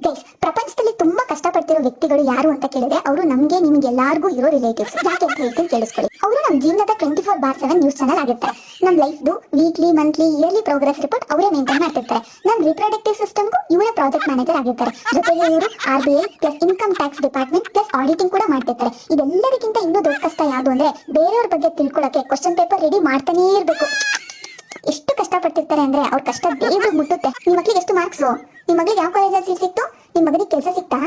Guys, ಪ್ರಪಂಚದಲ್ಲಿ ತುಂಬಾ ಕಷ್ಟಪಡ್ತಿರೋ ವ್ಯಕ್ತಿಗಳು ಯಾರು ಅಂತ ಕೇಳಿದ್ರೆ ಅವರು ನಮ್ಗೆ ನಿಮ್ಗೆ ಎಲ್ಲಾರ್ಗೂ ಇರೋ ರಿಲೇಟಿವ್ಸ್. ಯಾಕೆ ಅಂತ ಹೇಳ್ತೀನಿ ಕೇಳಿಸ್ಕೊಳ್ಳಿ. ಅವರು ನಮ್ಮ ಜೀವನದ 24/7 ನ್ಯೂಸ್ ಚಾನಲ್ ಆಗಿರ್ತಾರೆ. ನಮ್ಮ ಲೈಫ್ದು weekly, monthly, yearly progress report ಅವರೇ ಮೇಂಟೈನ್ ಮಾಡ್ತಿರ್ತಾರೆ. ನಮ್ಮ ರಿಪ್ರೊಡಕ್ಟಿವ್ ಸಿಸ್ಟಮ್ಗೂ ಇವರೇ ಪ್ರಾಜೆಕ್ಟ್ ಮ್ಯಾನೇಜರ್ ಆಗಿರ್ತಾರೆ. ಜೊತೆಗೆ ಇವರು RBI plus income tax department plus auditing ಕೂಡ ಮಾಡ್ತಿರ್ತಾರೆ. ಇದೆಲ್ಲದಕ್ಕಿಂತ ಇನ್ನೂ ದೊಡ್ಡ ಕಷ್ಟ ಯಾವುದು ಅಂದ್ರೆ ಬೇರೆಯವ್ರ ಬಗ್ಗೆ ತಿಳ್ಕೊಳ್ಳೋಕೆ ಕ್ವಶನ್ ಪೇಪರ್ ರೆಡಿ ಮಾಡ್ತಾನೇ ಇರಬೇಕು. ಎಷ್ಟು ಕಷ್ಟಪಡ್ತಿರ್ತಾರೆ ಅಂದ್ರೆ ಅವ್ರ ಕಷ್ಟ ದೇವ್ರಿಗೆ ಮುಟ್ಟುತ್ತೆ. ನಿಮ್ ಮಕ್ಳಿಗೆ ಎಷ್ಟು ಮಾರ್ಕ್ಸು? ನಿಮ್ ಮಗಳಿಗೆ ಯಾವ ಕಾಲೇಜಲ್ಲಿ ಸೀಟ್ ಸಿಕ್ತು? ನಿಮ್ ಮಗನಿಗೆ ಕೆಲಸ ಸಿಕ್ತಾ?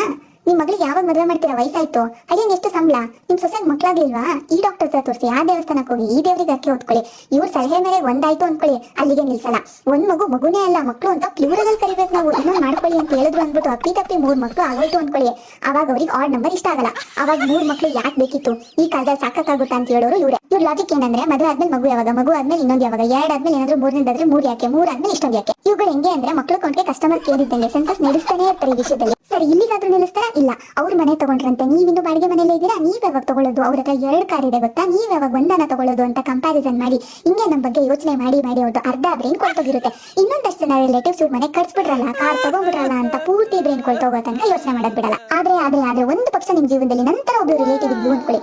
ನಿಮ್ ಮಗಳಿಗೆ ಯಾವಾಗ ಮದುವೆ ಮಾಡ್ತೀರಾ? ವಯಸ್ಸಾಯ್ತು? ಅದೇನ್ ಎಷ್ಟು ಸಂಬಳ? ನಿಮ್ ಸೊಸೆಗೆ ಮಕ್ಳಾಗ್ಲಿಲ್ವಾ? ಈ ಡಾಕ್ಟರ್ ಹತ್ರ ತೋರಿಸಿ, ಆ ದೇವಸ್ಥಾನಕ್ಕೆ ಹೋಗಿ, ಈ ದೇವರಿಗೆ ಅಕ್ಕಿ ಹೊತ್ಕೊಳ್ಳಿ. ಇವ್ರ ಸಲಹೆ ಮೇಲೆ ಒಂದಾಯ್ತು ಅನ್ಕೊಳ್ಳಿ, ಅಲ್ಲಿಗೆ ನಿಲ್ಸಲ್ಲ. ಒಂದ್ ಮಗುನೇ ಅಲ್ಲ, ಮಕ್ಳು ಅಂತ ಪ್ಲೂರಲ್ ಕರಿಬೇಕು ನಾವು. ಇನ್ನೊಂದು ಮಾಡ್ಕೊಳ್ಳಿ ಅಂತ ಹೇಳಿದ್ರು ಅಂದ್ಬಿಟ್ಟು ಅಪ್ಪಿ 3 ಮಕ್ಳು ಆಗೋಯ್ತು ಅನ್ಕೊಳ್ಳಿ, ಅವಾಗ ಅವ್ರಿಗೆ ಆಡ್ ನಂಬರ್ ಇಷ್ಟ ಆಗಲ್ಲ. ಅವಾಗ 3 ಮಕ್ಳು ಯಾಕೆ ಬೇಕಿತ್ತು, ಈ ಕಾಲದಲ್ಲಿ ಸಾಕಾಗುತ್ತಾ ಅಂತ ಹೇಳೋರು ಇವ್ರೆ. ಇವ್ರ ಲಾಜಿಕ್ ಏನಂದ್ರೆ ಮದುವೆ ಆದ್ಮೇಲೆ ಮಗು ಯಾವಾಗ, ಮಗು ಆದ್ಮೇಲೆ ಇನ್ನೊಂದು ಯಾವಾಗ, 2 ಆದ್ಮೇಲೆ ಏನಾದ್ರು 3ನೇದಾದ್ರೆ 3 ಯಾಕೆ, 3 ಆದ್ಮೇಲೆ ಇಷ್ಟೊಂದು ಯಾಕೆ? ಇವುಗಳು ಹೆಂಗೆ ಅಂದ್ರೆ ಮಕ್ಳು ಕೊಂಡ್ಗೆ ಕಸ್ಟಮರ್ ಕೇರ್ ಇದ್ದಂಗೆ ಸೆನ್ಸಸ್ ನಡೆಸ್ತಾನೆ ಇರ್ತಾರೆ ಈ ವಿಷಯದಲ್ಲಿ. ಸರಿ, ಇಲ್ಲಿಗಾದ್ರೂ ನಿಲ್ಲಿಸ್ತಾರ? ಇಲ್ಲ. ಅವ್ರ ಮನೆ ತಗೊಂಡ್ರಂತೆ, ನೀವಿನ್ನು ಬಾಡಿಗೆ ಮನೇಲೆ ಇದ್ದೀರಾ, ನೀವ್ ಯಾವಾಗ ತಗೊಳ್ಳೋದು? ಅವ್ರ ಹತ್ರ 2 ಕಾರ್ ಇದೆ ಗೊತ್ತಾ, ನೀವ್ ಯಾವಾಗ ಒಂದನ್ನ ತಗೊಳ್ಳೋದು ಅಂತ ಕಂಪ್ಯಾರಿಸನ್ ಮಾಡಿ ಹಿಂಗೆ ನಮ್ಮ ಬಗ್ಗೆ ಯೋಚನೆ ಮಾಡಿ ಅವ್ರದ್ದು ಅರ್ಧ ಬ್ರೈನ್ ಕೊಳ್ತೋಗಿರುತ್ತೆ. ಇನ್ನೊಂದಷ್ಟು ಜನ ರಿಲೇಟಿವ್ಸ್ ಇವ್ರ ಮನೆ ಕಟ್ಸ್ಬಿಡ್ರಲ್ಲ, ಕಾರ್ ತಗೊಂಡ್ಬಿಡ್ರಲ್ಲ ಅಂತ ಪೂರ್ತಿ ಬ್ರೈನ್ ಕೊಳ್ತೋಗೋ ತನಕ ಯೋಚನೆ ಮಾಡಕ್ ಬಿಡಲ್ಲ. ಆದ್ರೆ ಒಂದು ಪಕ್ಷ ನಿಮ್ ಜೀವನದಲ್ಲಿ ನಂತರ ಒಬ್ರು ರಿಲೇಟಿವ್ ಇದ್ವು ಅನ್ಕೊಳ್ಳಿ,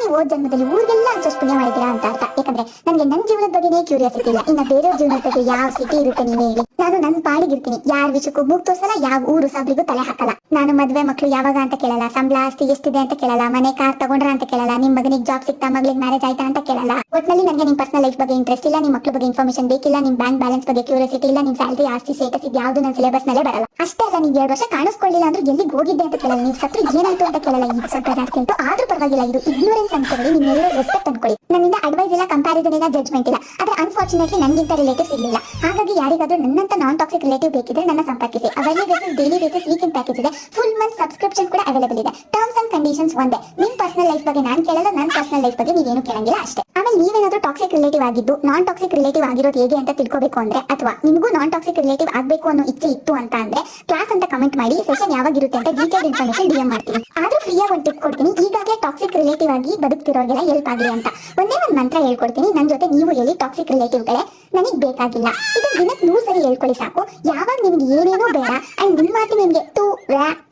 ನೀವು ಓದ್ ಜನ್ಮದಲ್ಲಿ ಊರಿಗೆಲ್ಲ ಅಷ್ಟು ಪುಣ್ಯ ಮಾಡಿದ್ದೀರಾ ಅಂತ ಅರ್ಥ. ಯಾಕಂದ್ರೆ ನನಗೆ ನನ್ನ ಜೀವನದ ಬಗ್ಗೆನೇ ಕ್ಯೂರಿಯಾಸಿಟಿ ಇಲ್ಲ, ಇನ್ನ ಬೇರೆಯವ್ರ ಜೀವನದ ಬಗ್ಗೆ ಯಾವ ಸಿಟಿ ಇರುತ್ತೆ ನೀವೇ ಹೇಳಿ. ನಾನು ನನ್ನ ಪಾಡಿಗಿರ್ತೀನಿ, ಯಾರ ವಿಷಯಕ್ಕೂ ಮೂಗ್ ತೋರ್ಸಲ್ಲ, ಯಾವ ಊರು ಸಾಬ್ರಿಗೂ ತಲೆ ಹಾಕಲ್ಲ. ನಾನು ಮದ್ವೆ ಮಕ್ಳು ಯಾವಾಗ ಅಂತ ಕೇಳಲ್ಲ, ಸಂಬಳ ಆಸ್ತಿ ಎಷ್ಟಿದೆ ಅಂತ ಕೇಳಲ್ಲ, ಮನೆ ಕಾರ್ ತಗೊಂಡ್ರ ಅಂತ ಕೇಳಲ್ಲ, ನಿಮ್ ಮಗನಿಗೆ ಜಾಬ್ ಸಿಕ್ತಾ, ಮಗಳಿಗೆ ಮ್ಯಾರೇಜ್ ಆಯ್ತಾ ಅಂತ ಕೇಳಲ್ಲ. ಒಟ್ನಲ್ಲಿ ನನಗೆ ನಿಮ್ ಪರ್ಸನಲ್ ಲೈಫ್ ಬಗ್ಗೆ ಇಂಟ್ರೆಸ್ಟ್ ಇಲ್ಲ, ನಿಮ್ ಮಕ್ಳ ಬಗ್ಗೆ ಇನ್ಫಾರ್ಮೇಶನ್ ಬೇಕಿಲ್ಲ, ನಿಮ್ ಬ್ಯಾಂಕ್ ಬ್ಯಾಲೆನ್ಸ್ ಬಗ್ಗೆ ಕ್ಯೂರಿಯಾಸಿಟಿ ಇಲ್ಲ, ನಿಮ್ ಸ್ಯಾಲರಿ, ಆಸ್ತಿ, ಸ್ಟೇಟಸ್ ಇದು ಯಾವ್ದು ನನ್ನ ಸಿಲೆಬಸ್ ನಲ್ಲೇ ಬರಲ್ಲ. ಅಷ್ಟೇ ಅಲ್ಲ, ನೀವು 2 ವರ್ಷ ಕಾಣಿಸ್ಕೊಳ್ಳಿಲ್ಲ ಅಂದ್ರೆ ಎಲ್ಲಿಗೆ ಹೋಗಿದ್ದೆ ಅಂತ ಕೇಳಲ್ಲ, ನೀವು ಸತ್ರು ಏನಾಯ್ತು ಅಂತ ಕೇಳಲ್ಲ. ಈಗ ಸ್ವಲ್ಪ ಜಾಸ್ತಿ ಆಯ್ತು ಆದ್ರೂ ಪರವಾಗಿಲ್ಲ, ಇದು ಇಗ್ನೋರೆನ್ಸ್ ಅನ್ಕೊಳ್ಳಿ, ನಿಮ್ಮೆಲ್ಲರೂ ರೆಸ್ಪೆಕ್ಟ್ ಅನ್ಕೊಳ್ಳಿ. ನನ್ನಿಂದ ಅಡ್ವೈಸ್ ಇಲ್ಲ, ಕಂಪ್ಯಾರಿಸನ್ ಇಲ್ಲ, ಜಡ್ಜ್ಮೆಂಟ್ ಇಲ್ಲ. ಆದ್ರೆ ಅನ್ಫಾರ್ಚುನೇಟ್ಲಿ ನನಗಿಂತ ರಿಲೇಟಿವ್ಸ್ ಇರಲಿಲ್ಲ. ಹಾಗಾಗಿ ಯಾರಿಗಾದ್ರೂ ನನ್ನಂತ ನಾನ್ ಟಾಕ್ಸಿಕ್ ರಿಲೇಟಿವ್ ಬೇಕಿದ್ರೆ ನನ್ನ ಸಂಪರ್ಕಿಸಿ. Hourly basis, daily basis, weekend package ಇದೆ, ಫುಲ್ ಮಂತ್ ಸಬ್ಸ್ಕ್ರಿಪ್ಷನ್ ಕೂಡ ಅವೈಲೇಬಲ್ ಇದೆ. ಟರ್ಮ್ಸ್ ಅಂಡ್ ಕಂಡೀಷನ್ಸ್ ಒಂದೇ. ನಿಮ್ ಪರ್ಸನಲ್ ಲೈಫ್ ಬಗ್ಗೆ ನಾನು ಕೇಳಲ್ಲ, ನನ್ನ ಪರ್ಸನಲ್ ಲೈಫ್ ಬಗ್ಗೆ ನೀವೇನು ಕೇಳಂಗಿಲ್ಲ ಅಷ್ಟೇ. ಆಮೇಲೆ ನೀವೇನಾದ್ರೂ ಟಾಕ್ಸಿಕ್ ರಿಲೇಟಿವ್ ಆಗಿದ್ದು ನಾನ್ ಟಾಕ್ಸಿಕ್ ರಿಲೇಟಿವ್ ಆಗಿರೋದು ಹೇಗೆ ಅಂತ ತಿಳ್ಕೋಬೇಕು ಅಂದ್ರೆ, ಅಥವಾ ನಿಮಗೂ ನಾನ್ ಟಾಕ್ಸಿಕ್ ರಿಲೇಟಿವ್ ಆಗ್ಬೇಕು ಅನ್ನೋ ಇಚ್ಛೆ ಇತ್ತು ಅಂತ ಅಂದ್ರೆ ಕ್ಲಾಸ್ ಅಂತ ಕಮೆಂಟ್ ಮಾಡಿ, ಸೆಷನ್ ಯಾವಾಗಿರುತ್ತೆ ಅಂತ ಡೀಟೇಲ್ ಇನ್ಫಾರ್ಮೇಶನ್ DM ಮಾಡ್ತೀನಿ. ಆದ್ರೂ ಫ್ರೀಯಾಗಿ ಒಂದು ಟಿಪ್ ಕೊಡ್ತೀನಿ, ಈಗಾಗಲೇ ಟಾಕ್ಸಿಕ್ ರಿಲೇಟಿವ್ ಆಗಿ ಬದುಕ್ತಿರೋರಿಗೆಲ್ಲ ಹೆಲ್ಪ್ ಆಗಲಿ ಅಂತ ಒಂದೇ ಒಂದು ಮಂತ್ರ ಹೇಳ್ಕೊಡ್ತೀನಿ. ನನ್ನ ಜೊತೆ ನೀವು ಹೇಳಿ, ಟಾಕ್ಸಿಕ್ ರಿಲೇಟಿವ್ಗಳೇ ನನಗೆ ಬೇಕಾಗಿಲ್ಲ. ಇದು ದಿನಕ್ಕೆ 100 ಸರಿ ಹೇಳ್ಕೊಳ್ಳಿ ಸಾಕು. ಯಾವಾಗ ನಿಮ್ಗೆ ಏನೇನೋ ಬೇಡ ಅಂಡ್ ನಿಮ್ಮ ಮಾತು ನಿಮ್ಗೆ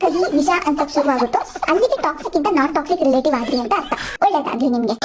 ಕಹಿ ವಿಷ ಅಂತ ಶುರು ಆಗುತ್ತೋ ಅಲ್ಲಿಗೆ ಟಾಕ್ಸಿಕ್ ಇಂದ ನಾನ್ ಟಾಕ್ಸಿಕ್ ರಿಲೇಟಿವ್ ಆಗ್ಲಿ ಅಂತ ಅರ್ಥ. ಒಳ್ಳೇದಾಗ್ಲಿ ನಿಮ್ಗೆ.